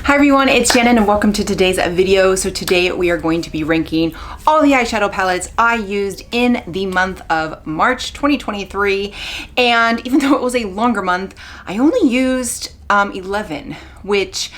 Hi everyone, it's Shannon and welcome to today's video. So today we are going to be ranking all the eyeshadow palettes I used in the month of March 2023. And even though it was a longer month, I only used 11, which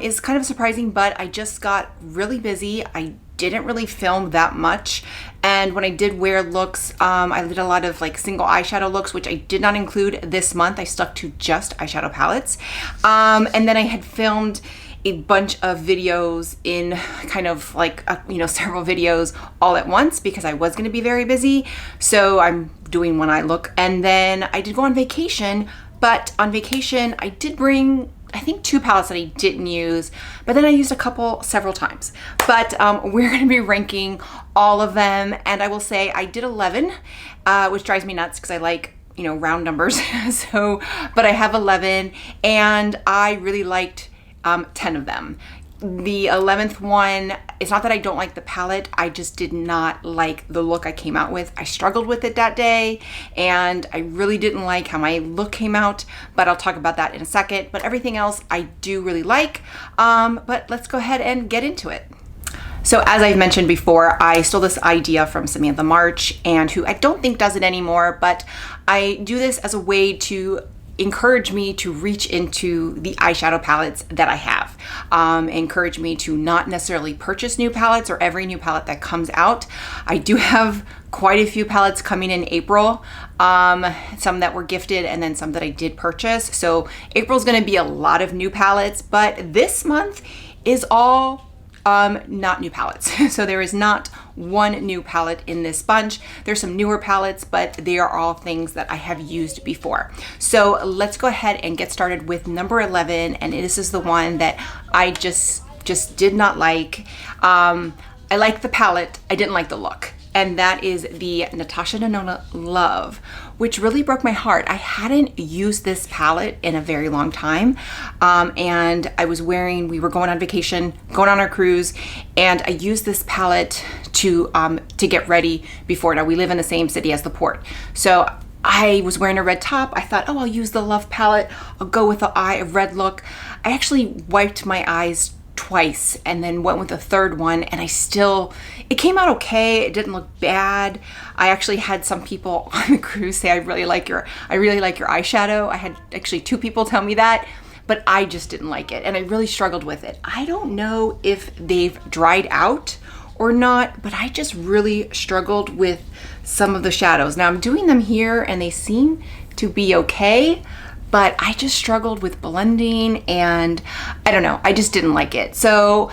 is kind of surprising, but I just got really busy. I didn't really film that much, and when I did wear looks, I did a lot of like single eyeshadow looks, which I did not include this month. I stuck to just eyeshadow palettes, and then I had filmed a bunch of videos in kind of like several videos all at once because I was going to be very busy. So I'm doing one eye look, and then I did go on vacation. But on vacation, I did bring, I think, 2 palettes that I didn't use, but then I used a couple several times. But we're going to be ranking all of them, and I will say I did 11, which drives me nuts because I like, round numbers. But I have 11, and I really liked 10 of them. The 11th one, it's not that I don't like the palette, I just did not like the look I came out with. I struggled with it that day, and I really didn't like how my look came out, but I'll talk about that in a second. But everything else I do really like, but let's go ahead and get into it. So as I've mentioned before, I stole this idea from Samantha March, and who I don't think does it anymore, but I do this as a way to encourage me to reach into the eyeshadow palettes that I have. Encourage me to not necessarily purchase new palettes or every new palette that comes out. I do have quite a few palettes coming in April, some that were gifted and then some that I did purchase. So April's gonna be a lot of new palettes, but this month is all not new palettes. So there is not one new palette in this bunch. There's some newer palettes, but they are all things that I have used before. So let's go ahead and get started with number 11, and this is the one that I just did not like. I like the palette, I didn't like the look, and that is the Natasha Denona Love, which really broke my heart. I hadn't used this palette in a very long time, and we were going on vacation, going on our cruise, and I used this palette to get ready before. Now, we live in the same city as the port, so I was wearing a red top. I thought, oh, I'll use the Love palette, I'll go with a red look. I actually wiped my eyes twice and then went with the third one, and it came out okay. It didn't look bad. I actually had some people on the cruise say, I really like your eyeshadow. I had actually 2 people tell me that, but I just didn't like it, and I really struggled with it. I don't know if they've dried out or not, but I just really struggled with some of the shadows. Now I'm doing them here and they seem to be okay, but I just struggled with blending, and I don't know, I just didn't like it. So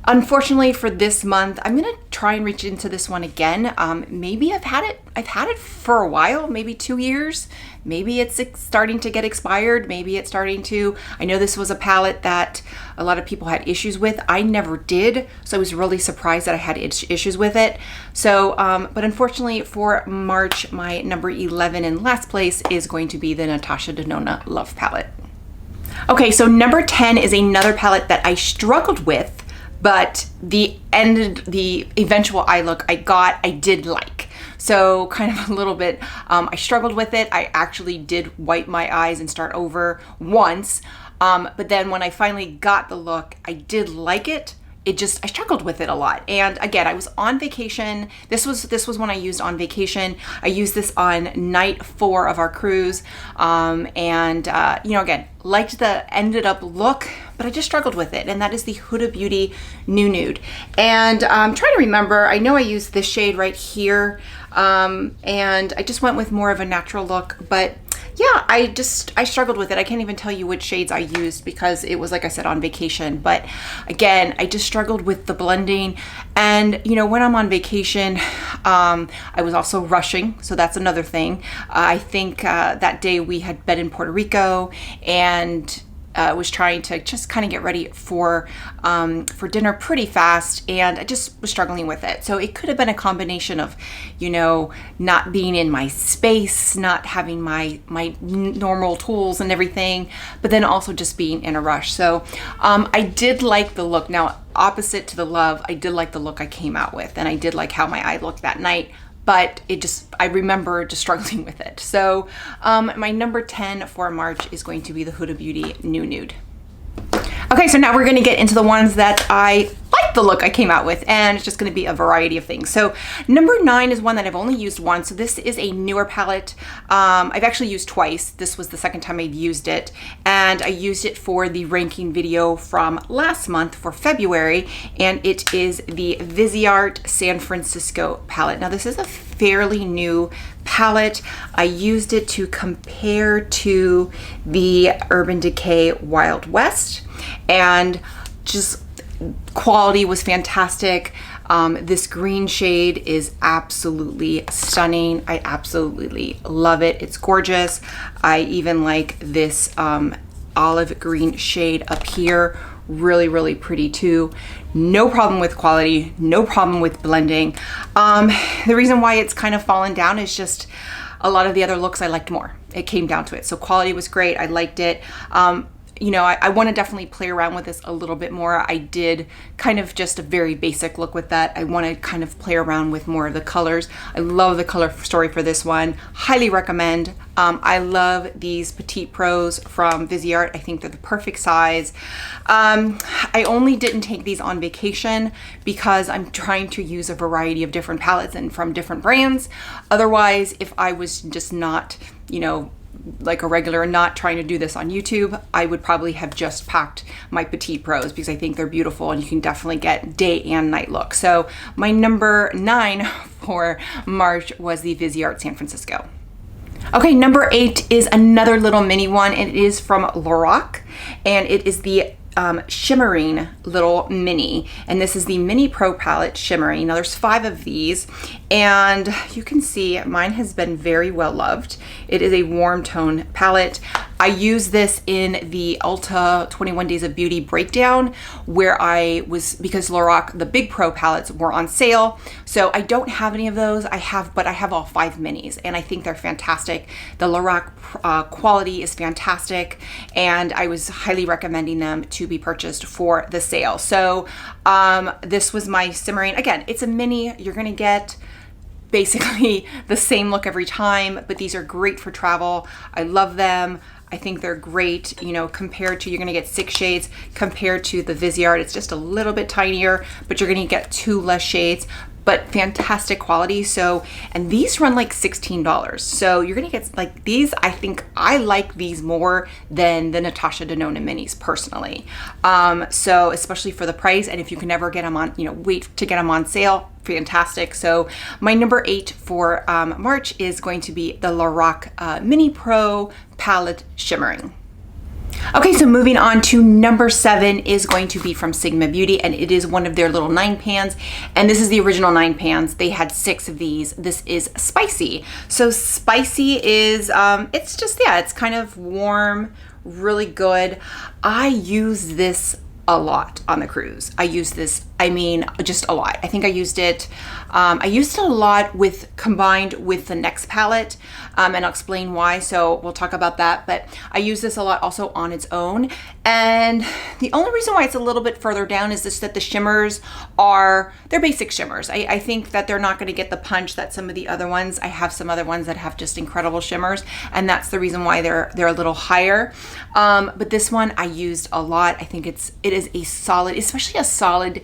unfortunately for this month, I'm gonna try and reach into this one again. Maybe I've had it for a while, maybe 2 years. Maybe it's starting to get expired. Maybe it's starting to, I know this was a palette that a lot of people had issues with. I never did, so I was really surprised that I had issues with it. So, but unfortunately for March, my number 11 in last place is going to be the Natasha Denona Love palette. Okay, so number 10 is another palette that I struggled with, but the eventual eye look I did like. So kind of a little bit, I struggled with it. I actually did wipe my eyes and start over once. But then when I finally got the look, I did like it. I struggled with it a lot. And again, I was on vacation. This was when I used on vacation. I used this on night 4 of our cruise. Again, liked the ended up look, but I just struggled with it. And that is the Huda Beauty Nude. And I'm trying to remember, I know I used this shade right here. And I just went with more of a natural look, but yeah, I struggled with it. I can't even tell you which shades I used because it was, like I said, on vacation. But again, I just struggled with the blending. And, when I'm on vacation, I was also rushing. So that's another thing. I think that day we had been in Puerto Rico, and was trying to just kind of get ready for dinner pretty fast, and I just was struggling with it. So it could have been a combination of, not being in my space, not having my normal tools and everything, but then also just being in a rush. So I did like the look. Now, opposite to the Love, I did like the look I came out with, and I did like how my eye looked that night. But I remember just struggling with it. So my number 10 for March is going to be the Huda Beauty Nude. Okay, so now we're gonna get into the ones that I like the look I came out with, and it's just gonna be a variety of things. So number 9 is one that I've only used once. So this is a newer palette. I've actually used twice. This was the second time I've used it, and I used it for the ranking video from last month for February, and it is the Viseart San Francisco palette. Now this is a fairly new palette. I used it to compare to the Urban Decay Wild West, and just quality was fantastic. This green shade is absolutely stunning. I absolutely love it. It's gorgeous. I even like this olive green shade up here. Really, really pretty too. No problem with quality, no problem with blending. The reason why it's kind of fallen down is just a lot of the other looks I liked more. It came down to it. So quality was great. I liked it. You know, I want to definitely play around with this a little bit more. I did kind of just a very basic look with that. I want to kind of play around with more of the colors. I love the color story for this one. Highly recommend. I love these Petit Pros from Viseart. I think they're the perfect size. I only didn't take these on vacation because I'm trying to use a variety of different palettes and from different brands. Otherwise, if I was just not, you know, like a regular and not trying to do this on YouTube, I would probably have just packed my Petit Pros because I think they're beautiful and you can definitely get day and night look. So my number 9 for March was the Viseart San Francisco. Okay, number 8 is another little mini one, and it is from Lorac, and it is the Shimmering little mini, and this is the Mini Pro palette Shimmering. Now there's 5 of these, and you can see mine has been very well loved. It is a warm tone palette. I use this in the Ulta 21 Days of Beauty breakdown where I was, because Lorac, the big pro palettes were on sale. So I don't have any of those. But I have all 5 minis, and I think they're fantastic. The Lorac quality is fantastic, and I was highly recommending them to be purchased for the sale. So this was my Simmering. Again, it's a mini. You're gonna get basically the same look every time, but these are great for travel. I love them. I think they're great, you know, compared to, you're gonna get 6 shades compared to the Viseart. It's just a little bit tinier, but you're gonna get 2 less shades, but fantastic quality. So, and these run like $16. So you're gonna get like these, I think I like these more than the Natasha Denona minis personally. So especially for the price, and if you can never get them on, you know, wait to get them on sale, fantastic. So my number 8 for March is going to be the Lorac Mini Pro Palette Shimmering. Okay, so moving on to number 7 is going to be from Sigma Beauty, and it is one of their little 9 pans, and this is the original 9 pans. They had 6 of these. This is Spicy. So Spicy is, it's just, yeah, it's kind of warm, really good. I use this a lot on the cruise. I use this, I mean, just a lot. I think I used it a lot combined with the next palette, and I'll explain why, so we'll talk about that. But I use this a lot also on its own, and the only reason why it's a little bit further down is just that the shimmers they're basic shimmers. I think that they're not going to get the punch that some of the other ones. I have some other ones that have just incredible shimmers, and that's the reason why they're a little higher. But this one I used a lot. I think it is a solid, especially a solid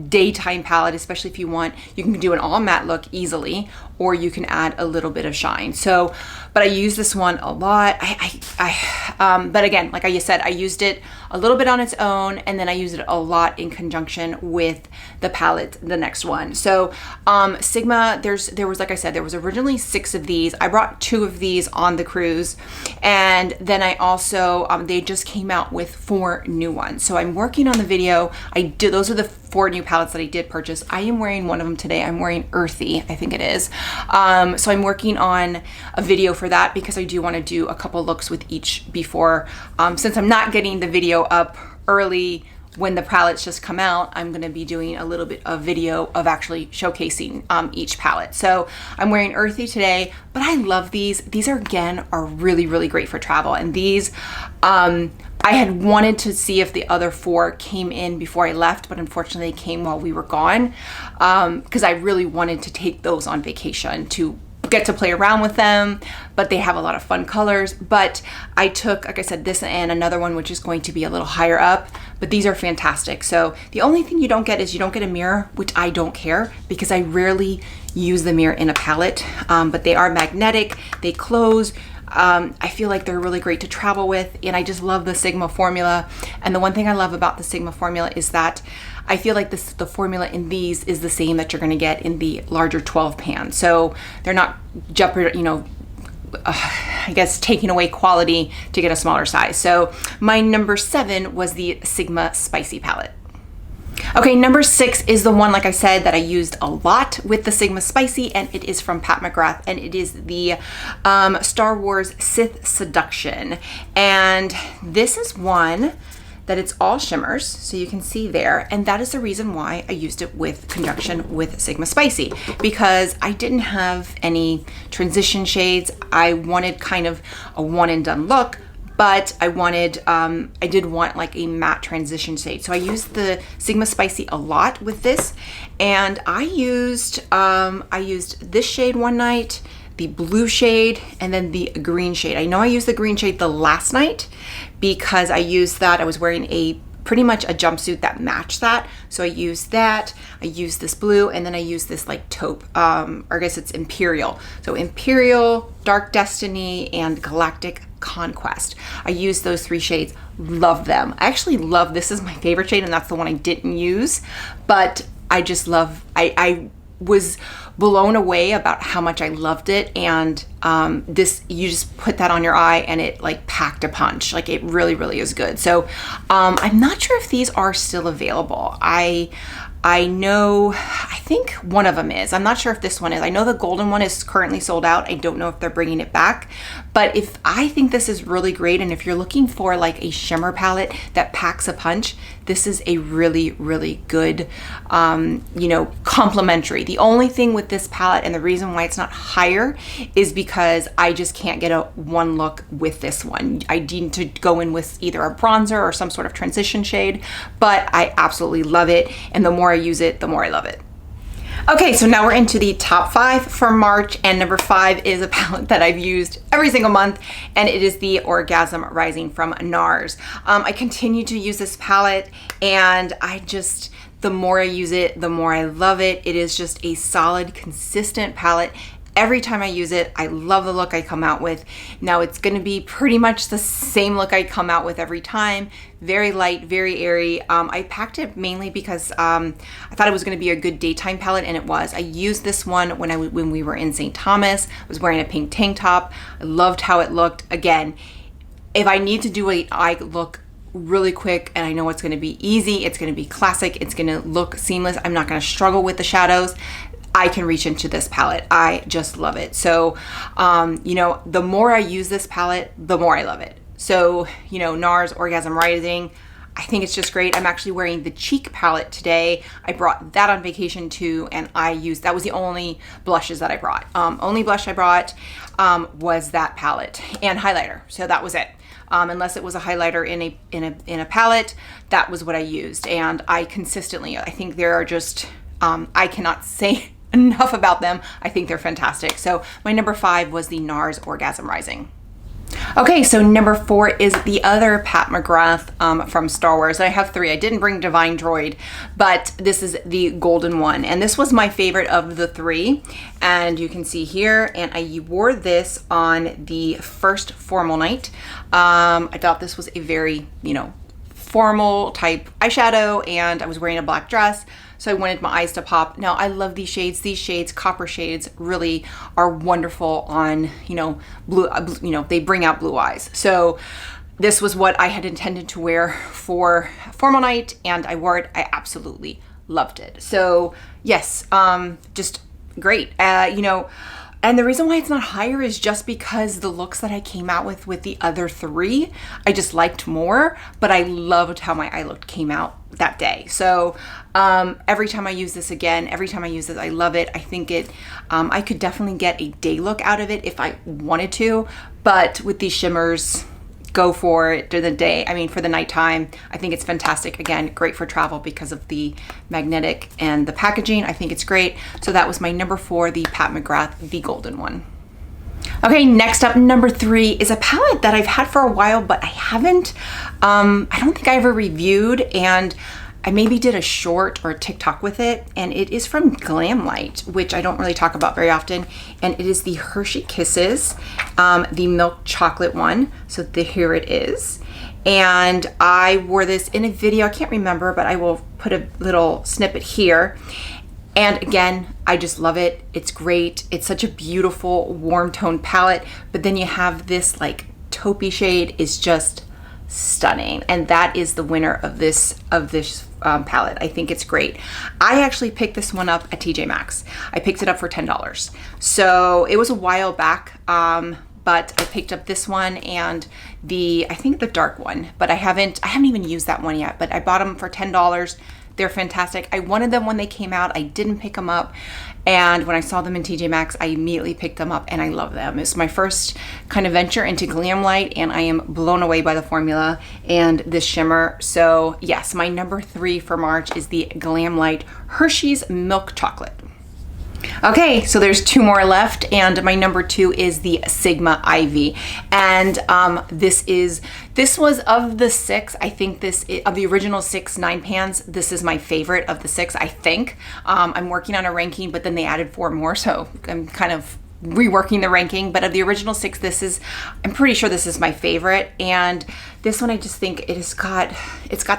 daytime palette, especially if you can do an all matte look easily, or you can add a little bit of shine. So, but I use this one a lot. But again, like I said, I used it a little bit on its own, and then I used it a lot in conjunction with the palette, the next one. So Sigma, there was, like I said, there was originally 6 of these. I brought 2 of these on the cruise, and then I also, they just came out with 4 new ones. So I'm working on the video. Those are the 4 new palettes that I did purchase. I am wearing one of them today. I'm wearing Earthy, I think it is. So I'm working on a video for that because I do want to do a couple looks with each before, since I'm not getting the video up early when the palettes just come out, I'm going to be doing a little bit of video of actually showcasing each palette. So I'm wearing Earthy today, but I love these. These are really, really great for travel. And these, I had wanted to see if the other 4 came in before I left, but unfortunately they came while we were gone, because I really wanted to take those on vacation to get to play around with them, but they have a lot of fun colors. But I took, like I said, this and another one, which is going to be a little higher up, but these are fantastic. So the only thing you don't get is you don't get a mirror, which I don't care because I rarely use the mirror in a palette, but they are magnetic, they close. I feel like they're really great to travel with, and I just love the Sigma formula. And the one thing I love about the Sigma formula is that I feel like the formula in these is the same that you're going to get in the larger 12 pan. So they're not I guess taking away quality to get a smaller size. So my number 7 was the Sigma Spicy palette. Okay, number 6 is the one, like I said, that I used a lot with the Sigma Spicy, and it is from Pat McGrath, and it is the Star Wars Sith Seduction. And this is one that it's all shimmers, so you can see there, and that is the reason why I used it with conjunction with Sigma Spicy, because I didn't have any transition shades. I wanted kind of a one and done look, but I wanted, I did want like a matte transition shade. So I used the Sigma Spicy a lot with this, and I used this shade one night, the blue shade, and then the green shade. I know I used the green shade the last night because I used that. I was wearing pretty much a jumpsuit that matched that. So I used that, I used this blue, and then I used this like taupe, or I guess it's Imperial. So Imperial, Dark Destiny, and Galactic Conquest. I used those 3 shades, love them. I actually love, this is my favorite shade, and that's the one I didn't use, but I just love, I was blown away about how much I loved it. And this, you just put that on your eye and it like packed a punch. Like it really, really is good. So I'm not sure if these are still available. I know, I think one of them is. I'm not sure if this one is. I know the golden one is currently sold out. I don't know if they're bringing it back, but I think this is really great. And if you're looking for like a shimmer palette that packs a punch, this is a really, really good, complimentary. The only thing with this palette, and the reason why it's not higher, is because I just can't get a one look with this one. I need to go in with either a bronzer or some sort of transition shade, but I absolutely love it. And the more I use it, the more I love it. Okay, so now we're into the top 5 for March, and number 5 is a palette that I've used every single month, and it is the Orgasm Rising from NARS. I continue to use this palette, and the more I use it, the more I love it. It is just a solid, consistent palette. Every time I use it, I love the look I come out with. Now it's gonna be pretty much the same look I come out with every time. Very light, very airy. I packed it mainly because I thought it was gonna be a good daytime palette, and it was. I used this one when we were in St. Thomas. I was wearing a pink tank top. I loved how it looked. Again, if I need to do an eye look really quick and I know it's gonna be easy, it's gonna be classic, it's gonna look seamless, I'm not gonna struggle with the shadows, I can reach into this palette. I just love it. So, the more I use this palette, the more I love it. So, NARS Orgasm Rising, I think it's just great. I'm actually wearing the cheek palette today. I brought that on vacation too, and that was the only blushes that I brought. Only blush I brought was that palette and highlighter. So that was it. Unless it was a highlighter in a palette, that was what I used. And I think there are just, I cannot say enough about them. I think they're fantastic. So my number 5 was the NARS Orgasm Rising. Okay, so number 4 is the other Pat McGrath from Star Wars. I have 3. I didn't bring Divine Droid, but this is the golden one. And this was my favorite of the 3. And you can see here, and I wore this on the first formal night. I thought this was a very, formal type eyeshadow, and I was wearing a black dress. So I wanted my eyes to pop. Now I love these shades. These shades, copper shades, really are wonderful on, blue, they bring out blue eyes. So this was what I had intended to wear for formal night, and I wore it. I absolutely loved it. So yes, just great. And the reason why it's not higher is just because the looks that I came out with the other 3, I just liked more, but I loved how my eye look came out that day. So every time I use this I love it. I think I could definitely get a day look out of it if I wanted to, but with these shimmers, go for it for the nighttime. I think it's fantastic. Again, great for travel because of the magnetic and the packaging. I think it's great. So that was my number 4, the Pat McGrath, the golden one. Okay, next up, number 3 is a palette that I've had for a while, but I haven't, I don't think I ever reviewed, and I maybe did a short or a TikTok with it, and it is from GlamLite, which I don't really talk about very often, and it is the Hershey Kisses, the milk chocolate one. So here it is. And I wore this in a video, I can't remember, but I will put a little snippet here. And again, I just love it. It's great. It's such a beautiful warm tone palette, but then you have this like taupey shade is just stunning. And that is the winner of this palette. I think it's great. I actually picked this one up at TJ Maxx. I picked it up for $10. So it was a while back, but I picked up this one and I think the dark one, but I haven't even used that one yet, but I bought them for $10. They're fantastic. I wanted them when they came out. I didn't pick them up. And when I saw them in TJ Maxx, I immediately picked them up and I love them. It's my first kind of venture into GlamLite and I am blown away by the formula and this shimmer. So yes, my number 3 for March is the GlamLite Hershey's Milk Chocolate. Okay, so there's 2 more left, and my number 2 is the Sigma Ivy, and this was of the 6. I think of the original 6 9 pans. This is my favorite of the 6. I think I'm working on a ranking, but then they added 4 more, so I'm kind of reworking the ranking. But of the original 6, I'm pretty sure this is my favorite, and this one I just think it's got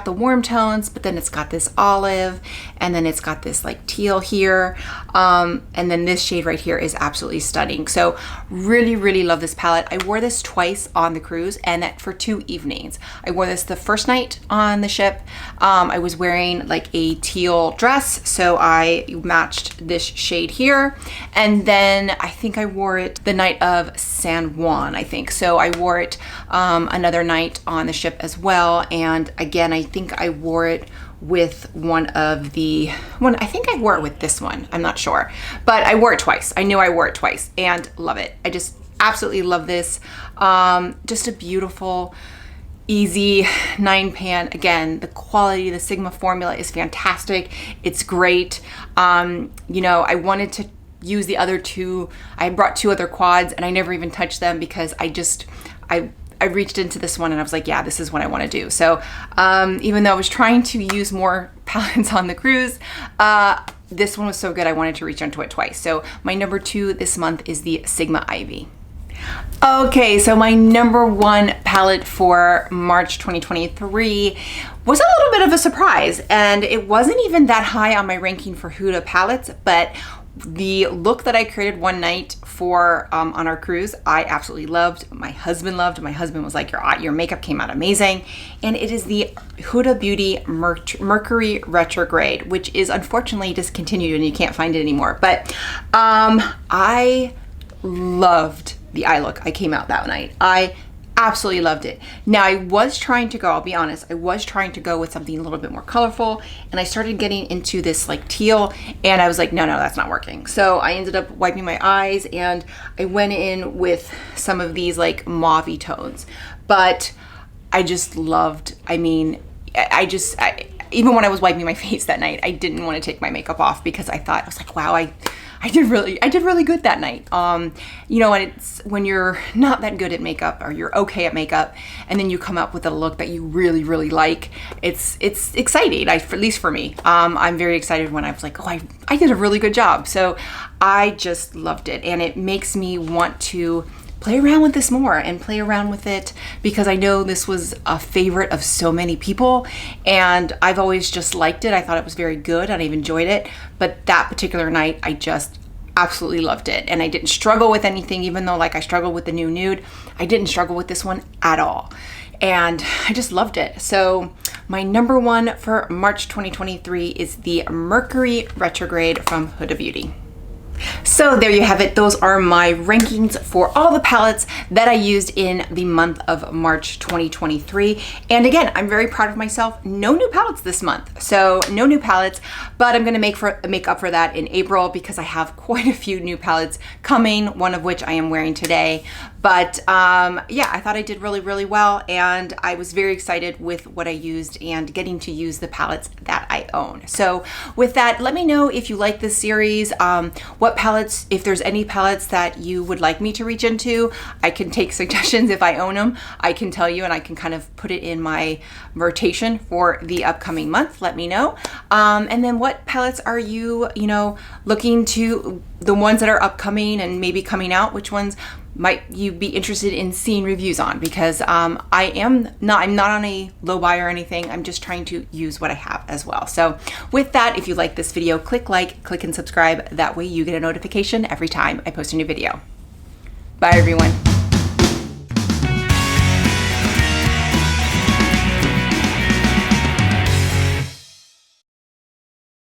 the warm tones, but then it's got this olive, and then it's got this like teal here, and then this shade right here is absolutely stunning. So really love this palette. I wore this twice on the cruise, and that for 2 evenings. I wore this the first night on the ship. I was wearing like a teal dress, so I matched this shade here, and then I think I wore it the night of San Juan, I think. So I wore it another night on the ship as well, and again I think I wore it with I think I wore it with this one, I'm not sure, but I wore it twice. I knew I wore it twice and love it. I just absolutely love this. Just a beautiful easy 9 pan. Again, the quality, the Sigma formula is fantastic. It's great. You know, I wanted to use the other 2. I brought 2 other quads and I never even touched them because I reached into this one and I was like, yeah, this is what I want to do. So even though I was trying to use more palettes on the cruise, this one was so good I wanted to reach into it twice. So my number 2 this month is the Sigma Ivy. Okay, so my number 1 palette for March 2023 was a little bit of a surprise, and it wasn't even that high on my ranking for Huda palettes, but the look that I created one night for on our cruise, I absolutely loved. My husband loved. My husband was like, your makeup came out amazing. And it is the Huda Beauty Mercury Retrograde, which is unfortunately discontinued and you can't find it anymore. But I loved the eye look I came out that night. I absolutely loved it. Now I was trying to go, I'll be honest, I was trying to go with something a little bit more colorful, and I started getting into this like teal, and I was like, no, that's not working. So I ended up wiping my eyes and I went in with some of these like mauve-y tones. But I just loved, I mean, even when I was wiping my face that night, I didn't want to take my makeup off because I was like, wow, I did really good that night. You know, and it's when you're not that good at makeup or you're okay at makeup and then you come up with a look that you really like, it's exciting, at least for me. I'm very excited when I was like, oh, I did a really good job. So I just loved it, and it makes me want to play around with this more and play around with it because I know this was a favorite of so many people and I've always just liked it. I thought it was very good and I've enjoyed it, but that particular night I just absolutely loved it, and I didn't struggle with anything. Even though like I struggled with the new Nude, I didn't struggle with this one at all, and I just loved it. So my number 1 for March 2023 is the Mercury Retrograde from Huda Beauty. So there you have it. Those are my rankings for all the palettes that I used in the month of March 2023. And again, I'm very proud of myself. No new palettes this month. So no new palettes, but I'm going to make up for that in April because I have quite a few new palettes coming, one of which I am wearing today. But yeah, I thought I did really, really well, and I was very excited with what I used and getting to use the palettes that I own. So with that, let me know if you like this series, what palettes, if there's any palettes that you would like me to reach into. I can take suggestions if I own them. I can tell you, and I can kind of put it in my rotation for the upcoming month. Let me know. And then what palettes are you, looking to, the ones that are upcoming and maybe coming out, which ones might you be interested in seeing reviews on? Because I'm not on a low buy or anything. I'm just trying to use what I have as well. So with that, if you like this video, click like, click and subscribe. That way you get a notification every time I post a new video. Bye everyone.